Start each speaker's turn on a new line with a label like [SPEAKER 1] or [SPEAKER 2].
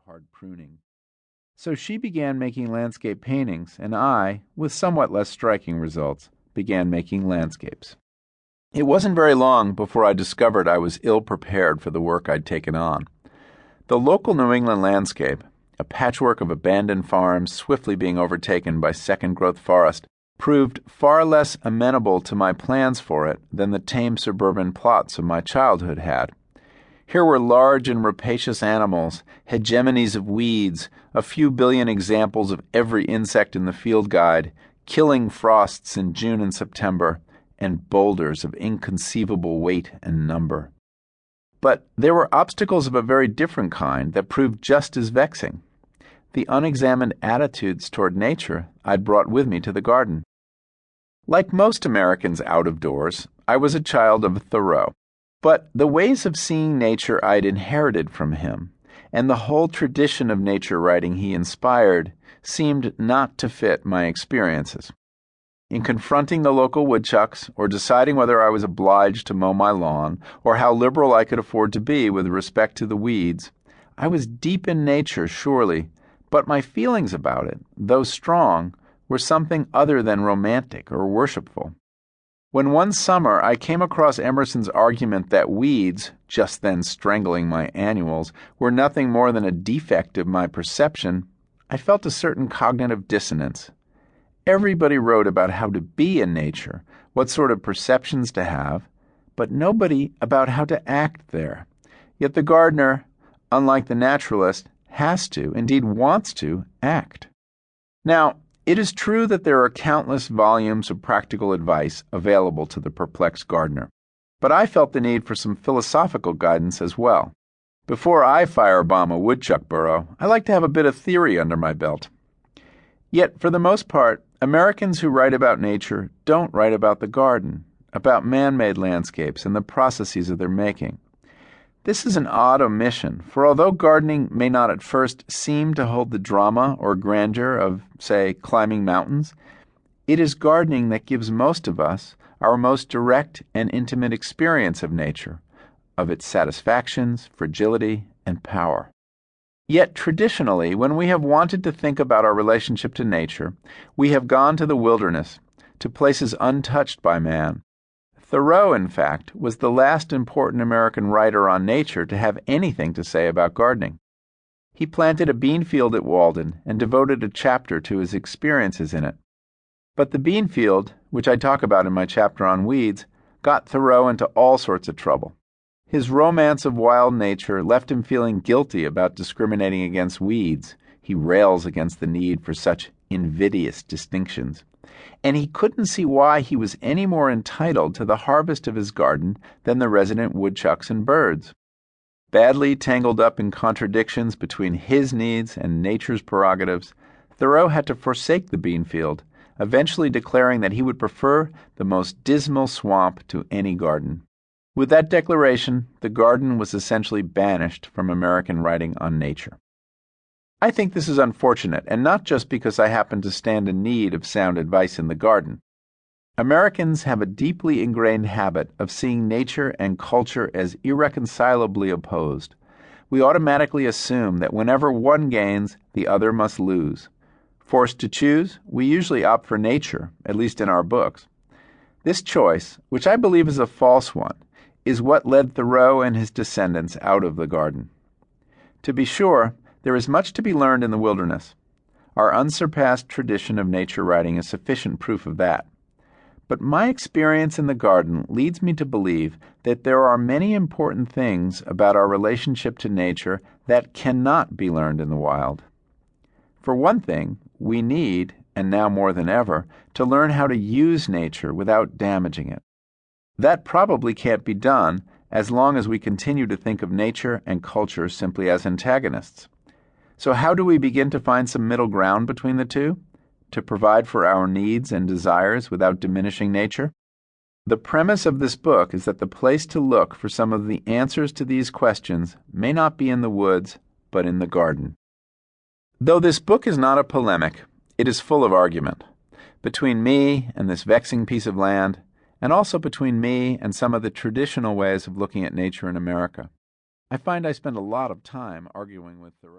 [SPEAKER 1] hard pruning. So she began making landscape paintings, and I, with somewhat less striking results, began making landscapes. It wasn't very long before I discovered I was ill-prepared for the work I'd taken on. The local New England landscape, a patchwork of abandoned farms swiftly being overtaken by second-growth forest, proved far less amenable to my plans for it than the tame suburban plots of my childhood had. Here were large and rapacious animals, hegemonies of weeds, a few billion examples of every insect in the field guide, killing frosts in June and September, and boulders of inconceivable weight and number. But there were obstacles of a very different kind that proved just as vexing. The unexamined attitudes toward nature I'd brought with me to the garden. Like most Americans out of doors, I was a child of Thoreau. But the ways of seeing nature I'd inherited from him, and the whole tradition of nature writing he inspired, seemed not to fit my experiences. In confronting the local woodchucks, or deciding whether I was obliged to mow my lawn, or how liberal I could afford to be with respect to the weeds, I was deep in nature, surely, but my feelings about it, though strong, were something other than romantic or worshipful. When one summer I came across Emerson's argument that weeds, just then strangling my annuals, were nothing more than a defect of my perception, I felt a certain cognitive dissonance. Everybody wrote about how to be in nature, what sort of perceptions to have, but nobody about how to act there. Yet the gardener, unlike the naturalist, has to, indeed wants to, act. Now, it is true that there are countless volumes of practical advice available to the perplexed gardener, but I felt the need for some philosophical guidance as well. Before I firebomb a woodchuck burrow, I like to have a bit of theory under my belt. Yet, for the most part, Americans who write about nature don't write about the garden, about man-made landscapes and the processes of their making. This is an odd omission, for although gardening may not at first seem to hold the drama or grandeur of, say, climbing mountains, it is gardening that gives most of us our most direct and intimate experience of nature, of its satisfactions, fragility, and power. Yet traditionally, when we have wanted to think about our relationship to nature, we have gone to the wilderness, to places untouched by man. Thoreau, in fact, was the last important American writer on nature to have anything to say about gardening. He planted a bean field at Walden and devoted a chapter to his experiences in it. But the bean field, which I talk about in my chapter on weeds, got Thoreau into all sorts of trouble. His romance of wild nature left him feeling guilty about discriminating against weeds. He rails against the need for such invidious distinctions. And he couldn't see why he was any more entitled to the harvest of his garden than the resident woodchucks and birds. Badly tangled up in contradictions between his needs and nature's prerogatives, Thoreau had to forsake the bean field, eventually declaring that he would prefer the most dismal swamp to any garden. With that declaration, the garden was essentially banished from American writing on nature. I think this is unfortunate, and not just because I happen to stand in need of sound advice in the garden. Americans have a deeply ingrained habit of seeing nature and culture as irreconcilably opposed. We automatically assume that whenever one gains, the other must lose. Forced to choose, we usually opt for nature, at least in our books. This choice, which I believe is a false one, is what led Thoreau and his descendants out of the garden. To be sure, there is much to be learned in the wilderness. Our unsurpassed tradition of nature writing is sufficient proof of that. But my experience in the garden leads me to believe that there are many important things about our relationship to nature that cannot be learned in the wild. For one thing, we need, and now more than ever, to learn how to use nature without damaging it. That probably can't be done as long as we continue to think of nature and culture simply as antagonists. So how do we begin to find some middle ground between the two, to provide for our needs and desires without diminishing nature? The premise of this book is that the place to look for some of the answers to these questions may not be in the woods, but in the garden. Though this book is not a polemic, it is full of argument, between me and this vexing piece of land, and also between me and some of the traditional ways of looking at nature in America. I find I spend a lot of time arguing with Thoreau.